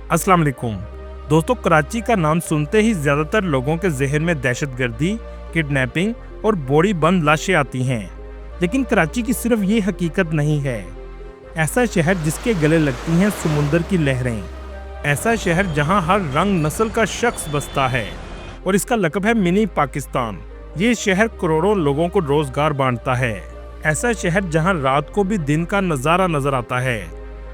अस्सलाम वालेकुम। दोस्तों, कराची का नाम सुनते ही ज्यादातर लोगों के जहन में दहशतगर्दी, किडनैपिंग और बोरी बंद लाशें आती हैं। लेकिन कराची की सिर्फ ये हकीकत नहीं है। ऐसा शहर जिसके गले लगती हैं समुंदर की लहरें, ऐसा शहर जहां हर रंग नस्ल का शख्स बसता है और इसका लक़ब है मिनी पाकिस्तान। ये शहर करोड़ों लोगों को रोजगार बांटता है। ऐसा शहर जहां रात को भी दिन का नज़ारा नजर आता है।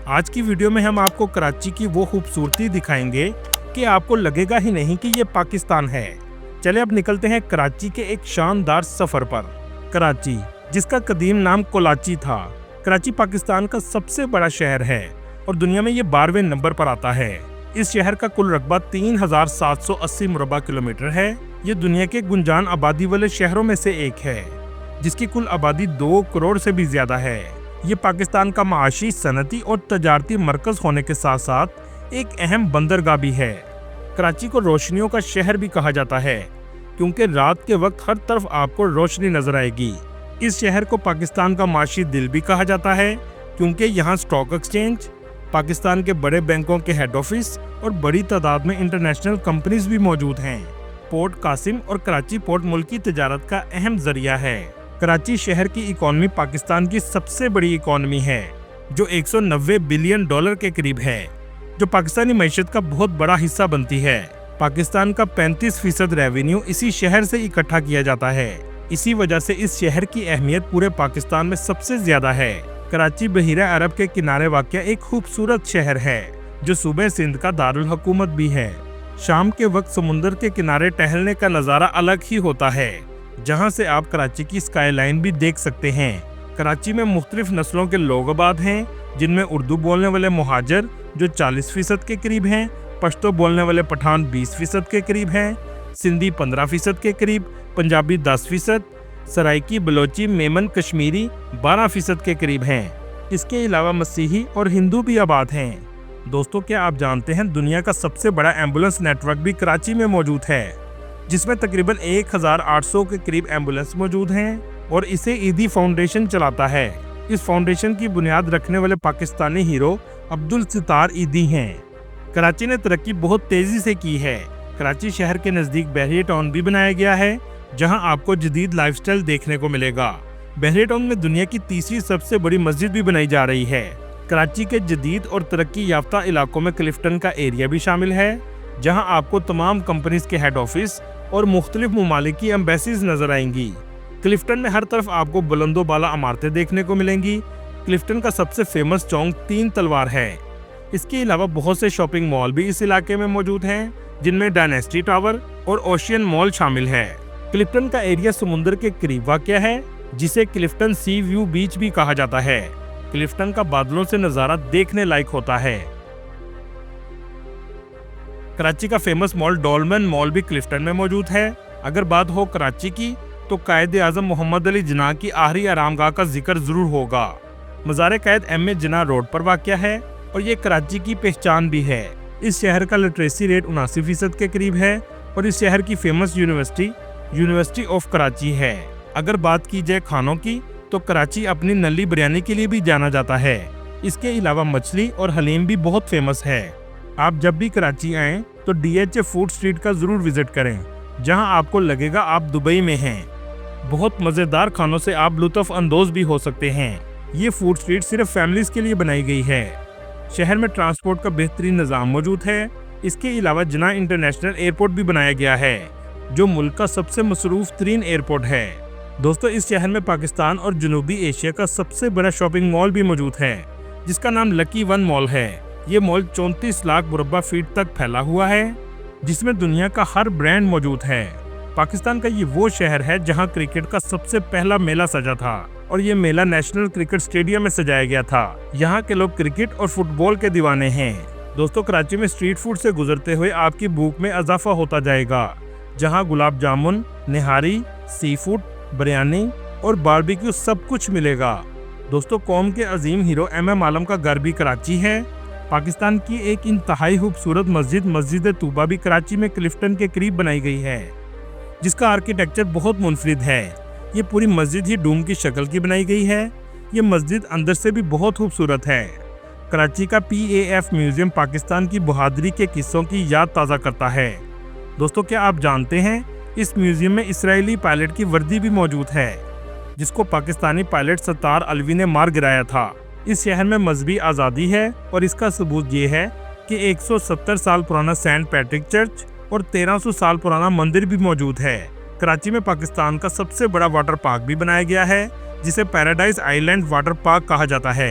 आज की वीडियो में हम आपको कराची की वो खूबसूरती दिखाएंगे कि आपको लगेगा ही नहीं कि ये पाकिस्तान है। चले अब निकलते हैं कराची के एक शानदार सफर पर। कराची, जिसका कदीम नाम कोलाची था, कराची पाकिस्तान का सबसे बड़ा शहर है और दुनिया में ये 12वें नंबर पर आता है। इस शहर का कुल रकबा 3780 मुरबा किलोमीटर है। ये दुनिया के गुंजान आबादी वाले शहरों में से एक है, जिसकी कुल आबादी 2 करोड़ से भी ज्यादा है। ये पाकिस्तान का माशी, सनती और तजारती मरकज होने के साथ साथ एक अहम बंदरगाह भी है। कराची को रोशनियों का शहर भी कहा जाता है, क्योंकि रात के वक्त हर तरफ आपको रोशनी नजर आएगी। इस शहर को पाकिस्तान का माशी दिल भी कहा जाता है, क्योंकि यहाँ स्टॉक एक्सचेंज, पाकिस्तान के बड़े बैंकों के हेड ऑफिस और बड़ी तादाद में इंटरनेशनल कंपनीज भी मौजूद हैं। पोर्ट कासिम और कराची पोर्ट मुल्क की तजारत का अहम जरिया है। कराची शहर की इकॉनमी पाकिस्तान की सबसे बड़ी इकॉनमी है, जो 190 बिलियन डॉलर के करीब है, जो पाकिस्तानी मईशत का बहुत बड़ा हिस्सा बनती है। पाकिस्तान का 35% रेवेन्यू इसी शहर से इकट्ठा किया जाता है। इसी वजह से इस शहर की अहमियत पूरे पाकिस्तान में सबसे ज्यादा है। कराची बहीरा अरब के किनारे वाक़या एक खूबसूरत शहर है, जो सूबे सिंध का दारुल हुकूमत भी है। शाम के वक्त समुंदर के किनारे टहलने का नज़ारा अलग ही होता है, जहां से आप कराची की स्काईलाइन भी देख सकते हैं। कराची में मुख्तलिफ नस्लों के लोग आबाद हैं, जिनमें उर्दू बोलने वाले मुहाजिर जो 40% के करीब हैं, पश्तो बोलने वाले पठान 20% के करीब हैं, सिंधी 15% के करीब, पंजाबी 10%, सराइकी, बलोची, मेमन, कश्मीरी 12% के करीब हैं। इसके अलावा मसीही और हिंदू भी आबाद हैं। दोस्तों, क्या आप जानते हैं दुनिया का सबसे बड़ा एम्बुलेंस नेटवर्क भी कराची में मौजूद है, जिसमें तकरीबन 1800 के करीब एम्बुलेंस मौजूद हैं और इसे ईदी फाउंडेशन चलाता है। इस फाउंडेशन की बुनियाद रखने वाले पाकिस्तानी हीरो अब्दुल सितार ईदी हैं। कराची ने तरक्की बहुत तेजी से की है। कराची शहर के नज़दीक बहरिया टाउन भी बनाया गया है, जहां आपको जदीद लाइफस्टाइल देखने को मिलेगा। बहरिया टाउन में दुनिया की तीसरी सबसे बड़ी मस्जिद भी बनाई जा रही है। कराची के जदीद और तरक्की याफ्ता इलाकों में क्लिफ्टन का एरिया भी शामिल है, जहां आपको तमाम कंपनीज के हेड ऑफिस और मुख्तलिफ ममालिक की एम्बेसीज नजर आएंगी। क्लिफ्टन में हर तरफ आपको बुलंदो बाला इमारतें देखने को मिलेंगी। क्लिफ्टन का सबसे फेमस चौक 3 तलवार है। इसके अलावा बहुत से शॉपिंग मॉल भी इस इलाके में मौजूद हैं, जिनमें डायनेस्टी टावर और ओशियन मॉल शामिल है। क्लिफ्टन का एरिया समुंदर के करीब वाक़या है, जिसे क्लिफ्टन सी व्यू बीच भी कहा जाता है। क्लिफ्टन का बादलों से नज़ारा देखने लायक होता है। कराची का फेमस मॉल डोलमन मॉल भी क्लिफ्टन में मौजूद है। अगर बात हो कराची की, तो कायद आज़म मोहम्मद अली जिन्ना की आखिरी आरामगाह का जिक्र जरूर होगा। मज़ार कायद एम.ए. जिन्ना रोड पर वाक़या है और ये कराची की पहचान भी है। इस शहर का लिटरेसी रेट 79% के करीब है और इस शहर की फेमस यूनिवर्सिटी ऑफ कराची है। अगर बात की जाए खानों की, तो कराची अपनी नली बिरयानी के लिए भी जाना जाता है। इसके अलावा मछली और हलीम भी बहुत फेमस है। आप जब भी कराची आएं तो DHA फूड स्ट्रीट का जरूर विजिट करें, जहां आपको लगेगा आप दुबई में हैं। बहुत मज़ेदार खानों से आप लुत्फ़ अंदोज भी हो सकते हैं। ये फूड स्ट्रीट सिर्फ फैमिलीज के लिए बनाई गई है। शहर में ट्रांसपोर्ट का बेहतरीन निज़ाम मौजूद है। इसके अलावा जिन्ना इंटरनेशनल एयरपोर्ट भी बनाया गया है, जो मुल्क का सबसे मसरूफ तरीन एयरपोर्ट है। दोस्तों, इस शहर में पाकिस्तान और जनूबी एशिया का सबसे बड़ा शॉपिंग मॉल भी मौजूद है, जिसका नाम लकी वन मॉल है। ये मॉल 34 लाख मुरब्बा फीट तक फैला हुआ है, जिसमें दुनिया का हर ब्रांड मौजूद है। पाकिस्तान का ये वो शहर है जहां क्रिकेट का सबसे पहला मेला सजा था और ये मेला नेशनल क्रिकेट स्टेडियम में सजाया गया था। यहाँ के लोग क्रिकेट और फुटबॉल के दीवाने हैं। दोस्तों, कराची में स्ट्रीट फूड से गुजरते हुए आपकी भूख में इजाफा होता जाएगा, जहाँ गुलाब जामुन, निहारी, सी फूड, बिरयानी और बारबेक्यू सब कुछ मिलेगा। दोस्तों, कौम के अजीम हीरो MM आलम का घर भी कराची है। पाकिस्तान की एक इंतहाई खूबसूरत मस्जिद तूबा भी कराची में क्लिफ्टन के करीब बनाई गई है, जिसका आर्किटेक्चर बहुत मुनफरिद है। ये पूरी मस्जिद ही डूम की शक्ल की बनाई गई है। ये मस्जिद अंदर से भी बहुत खूबसूरत है। कराची का PAF म्यूजियम पाकिस्तान की बहादुरी के किस्सों की याद ताज़ा करता है। दोस्तों, क्या आप जानते हैं इस म्यूजियम में इसराइली पायलट की वर्दी भी मौजूद है, जिसको पाकिस्तानी पायलट सत्तार अलवी ने मार गिराया था। इस शहर में मजहबी आज़ादी है और इसका सबूत ये है कि 170 साल पुराना सेंट पैट्रिक चर्च और 1300 साल पुराना मंदिर भी मौजूद है। कराची में पाकिस्तान का सबसे बड़ा वाटर पार्क भी बनाया गया है, जिसे पैराडाइज आइलैंड वाटर पार्क कहा जाता है।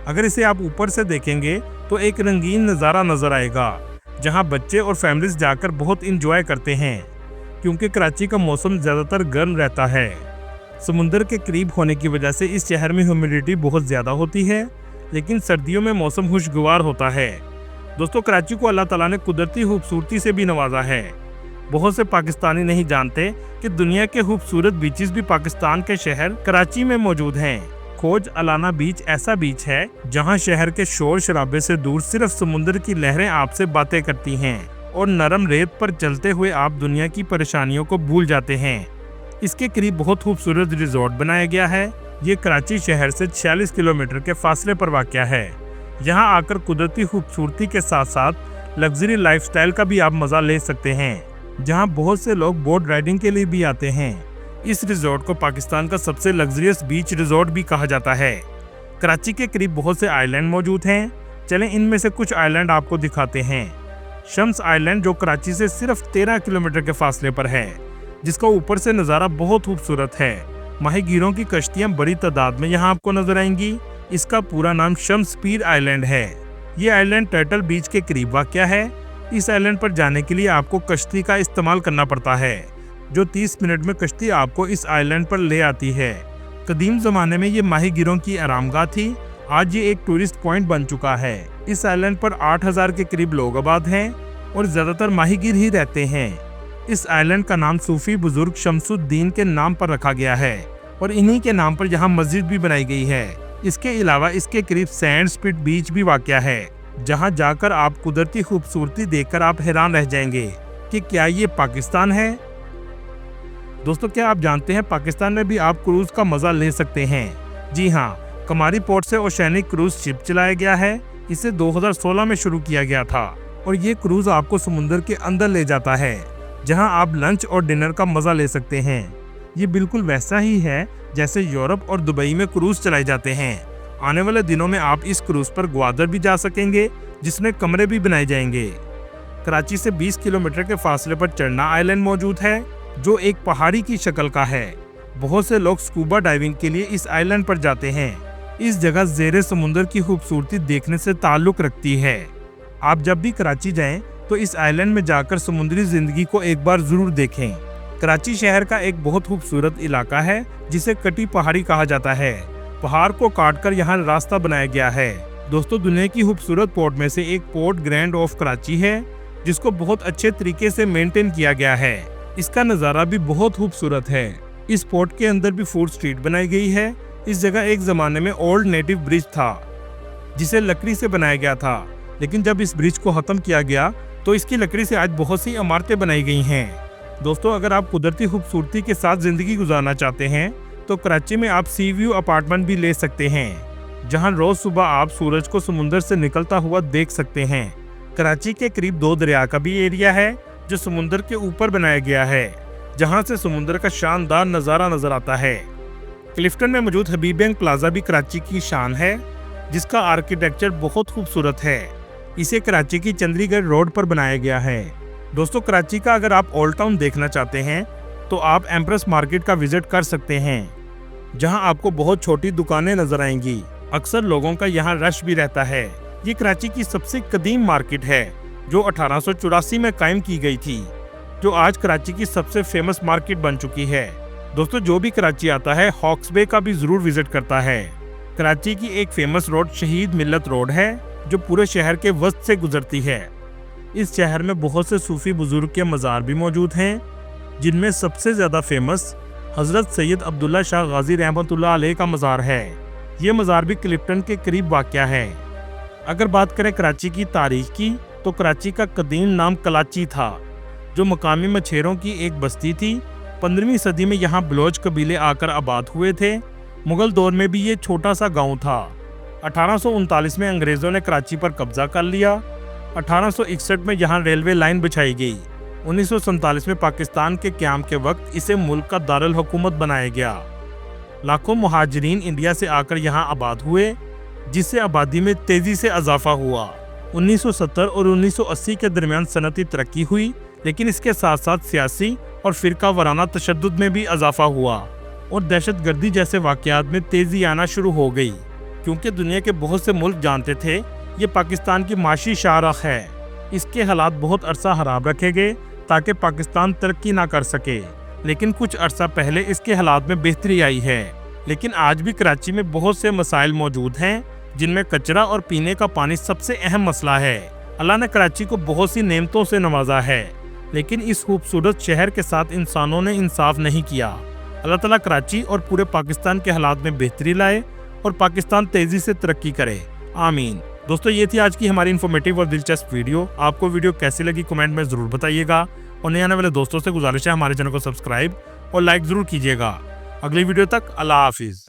अगर इसे आप ऊपर से देखेंगे तो एक रंगीन नज़ारा नजर आएगा, जहां बच्चे और फैमिलीज जाकर बहुत इंजॉय करते हैं, क्योंकि कराची का मौसम ज़्यादातर गर्म रहता है। समुंदर के करीब होने की वजह से इस शहर में ह्यूमिडिटी बहुत ज़्यादा होती है, लेकिन सर्दियों में मौसम खुशगवार होता है। दोस्तों, कराची को अल्लाह ताला ने कुदरती खूबसूरती से भी नवाजा है। बहुत से पाकिस्तानी नहीं जानते कि दुनिया के खूबसूरत बीचेस भी पाकिस्तान के शहर कराची में मौजूद हैं। खोज अलाना बीच ऐसा बीच है जहां शहर के शोर शराबे से दूर सिर्फ समुद्र की लहरें आपसे बातें करती हैं और नरम रेत पर चलते हुए आप दुनिया की परेशानियों को भूल जाते हैं। इसके करीब बहुत खूबसूरत रिजॉर्ट बनाया गया है। ये कराची शहर से 46 किलोमीटर के फासले पर वाक़या है। यहाँ आकर कुदरती खूबसूरती के साथ साथ लग्जरी लाइफस्टाइल का भी आप मज़ा ले सकते हैं, जहाँ बहुत से लोग बोट राइडिंग के लिए भी आते हैं। इस रिजॉर्ट को पाकिस्तान का सबसे लग्जरियस बीच रिजॉर्ट भी कहा जाता है। कराची के करीब बहुत से आइलैंड मौजूद हैं। चलें इनमें से कुछ आइलैंड आपको दिखाते हैं। शम्स आइलैंड, जो कराची से सिर्फ 13 किलोमीटर के फासले पर है, जिसका ऊपर से नज़ारा बहुत खूबसूरत है। माहीगीरों की कश्तियाँ बड़ी तादाद में यहाँ आपको नजर आएंगी। इसका पूरा नाम शम्स पीर आइलैंड है। ये आइलैंड टर्टल बीच के करीब वाक़या है। इस आइलैंड पर जाने के लिए आपको कश्ती का इस्तेमाल करना पड़ता है, जो 30 मिनट में कश्ती आपको इस आइलैंड पर ले आती है। कदीम ज़माने में ये माहीगीरों की आरामगाह थी। आज ये एक टूरिस्ट पॉइंट बन चुका है। इस आइलैंड पर 8000 के करीब लोग आबाद हैं और ज़्यादातर माहीगीर ही रहते हैं। इस आइलैंड का नाम सूफी बुजुर्ग शमसुद्दीन के नाम पर रखा गया है और इन्हीं के नाम पर यहाँ मस्जिद भी बनाई गई है। इसके अलावा इसके करीब सैंड स्पिट बीच भी वाक़या है, जहाँ जाकर आप कुदरती खूबसूरती देखकर आप हैरान रह जाएंगे कि क्या ये पाकिस्तान है। दोस्तों, क्या आप जानते हैं पाकिस्तान में भी आप क्रूज का मजा ले सकते हैं। जी हाँ, कमारी पोर्ट से ओशैनिक क्रूज शिप चलाया गया है। इसे 2016 में शुरू किया गया था और ये क्रूज आपको समुद्र के अंदर ले जाता है, जहां आप लंच और डिनर का मजा ले सकते हैं। ये बिल्कुल वैसा ही है जैसे यूरोप और दुबई में क्रूज चलाए जाते हैं। आने वाले दिनों में आप इस क्रूज पर ग्वादर भी जा सकेंगे, जिसमें कमरे भी बनाए जाएंगे। कराची से 20 किलोमीटर के फासले पर चढ़ना आइलैंड मौजूद है, जो एक पहाड़ी की शक्ल का है। बहुत से लोग स्कूबा डाइविंग के लिए इस आइलैंड पर जाते हैं। इस जगह ज़ेरे समुद्र की खूबसूरती देखने से ताल्लुक़ रखती है। आप जब भी कराची जाएं तो इस आइलैंड में जाकर समुद्री ज़िंदगी को एक बार ज़रूर देखें। कराची शहर का एक बहुत खूबसूरत इलाका है, जिसे कटी पहाड़ी कहा जाता है। पहाड़ को काटकर यहाँ रास्ता बनाया गया है। दोस्तों, दुनिया की खूबसूरत पोर्ट में से एक पोर्ट ग्रैंड ऑफ कराची है, जिसको बहुत अच्छे तरीके से मेंटेन किया गया है। इसका नज़ारा भी बहुत खूबसूरत है। इस पोर्ट के अंदर भी फूड स्ट्रीट बनाई गई है। इस जगह एक ज़माने में ओल्ड नेटिव ब्रिज था, जिसे लकड़ी से बनाया गया था, लेकिन जब इस ब्रिज को ख़त्म किया गया तो इसकी लकड़ी से आज बहुत सी इमारतें बनाई गई हैं। दोस्तों, अगर आप कुदरती खूबसूरती के साथ ज़िंदगी गुजारना चाहते हैं तो कराची में आप सी व्यू अपार्टमेंट भी ले सकते हैं, जहां रोज़ सुबह आप सूरज को समुंदर से निकलता हुआ देख सकते हैं। कराची के करीब 2 दरिया का भी एरिया है, जो समुंदर के ऊपर बनाया गया है, जहां से समुंदर का शानदार नज़ारा नजर आता है। क्लिफ्टन में मौजूद हबीब बैंक प्लाजा भी कराची की शान है, जिसका आर्किटेक्चर बहुत खूबसूरत है। इसे कराची की चंडीगढ़ रोड पर बनाया गया है। दोस्तों, कराची का अगर आप ओल्ड टाउन देखना चाहते हैं तो आप एम्प्रेस मार्केट का विजिट कर सकते हैं, जहां आपको बहुत छोटी दुकानें नजर आएंगी। अक्सर लोगों का यहां रश भी रहता है। ये कराची की सबसे कदीम मार्केट है, जो 1884 में कायम की गई थी, जो आज कराची की सबसे फेमस मार्केट बन चुकी है। दोस्तों, जो भी कराची आता है हॉक्स बे का भी जरूर विजिट करता है। कराची की एक फेमस रोड शहीद मिल्लत रोड है, जो पूरे शहर के वस्त से गुजरती है। इस शहर में बहुत से सूफी बुजुर्ग के मज़ार भी मौजूद हैं, जिनमें सबसे ज़्यादा फेमस हज़रत सैयद अब्दुल्ला शाह गाजी रहमतुल्लाह अलैह का मज़ार है। ये मज़ार भी क्लिफ्टन के करीब वाक़या है। अगर बात करें कराची की तारीख की, तो कराची का कदीम नाम कलाची था, जो मकामी मछेरों की एक बस्ती थी। 15वीं सदी में यहाँ बलोच कबीले आकर आबाद हुए थे। मुग़ल दौर में भी ये छोटा सा गाँव था। 1839 में अंग्रेजों ने कराची पर कब्जा कर लिया। 1861 में यहाँ रेलवे लाइन बिछाई गई। 1947 में पाकिस्तान के क़याम के वक्त इसे मुल्क का दारुल हुकूमत बनाया गया। लाखों मुहाजिरीन इंडिया से आकर यहाँ आबाद हुए, जिससे आबादी में तेजी से इजाफा हुआ। 1970 और 1980 के दरमियान सनती तरक्की हुई, लेकिन इसके साथ साथ सियासी और फिरका वाराना तशद्दुद में भी इजाफा हुआ और दहशतगर्दी जैसे वाक़यात में तेज़ी आना शुरू हो गई, क्योंकि दुनिया के बहुत से मुल्क जानते थे ये पाकिस्तान की माशी शाहराह है। इसके हालात बहुत अरसा खराब रखे गए ताकि पाकिस्तान तरक्की ना कर सके, लेकिन कुछ अरसा पहले इसके हालात में बेहतरी आई है। लेकिन आज भी कराची में बहुत से मसाइल मौजूद हैं, जिनमें कचरा और पीने का पानी सबसे अहम मसला है। अल्लाह ने कराची को बहुत सी नेमतों से नवाजा है, लेकिन इस खूबसूरत शहर के साथ इंसानों ने इंसाफ नहीं किया। अल्लाह ताला कराची और पूरे पाकिस्तान के हालात में बेहतरी लाए और पाकिस्तान तेज़ी से तरक्की करे, आमीन। दोस्तों, ये थी आज की हमारी इन्फॉर्मेटिव और दिलचस्प वीडियो। आपको वीडियो कैसी लगी कमेंट में ज़रूर बताइएगा और नए आने वाले दोस्तों से गुजारिश है हमारे चैनल को सब्सक्राइब और लाइक ज़रूर कीजिएगा। अगली वीडियो तक अल्लाह हाफिज़।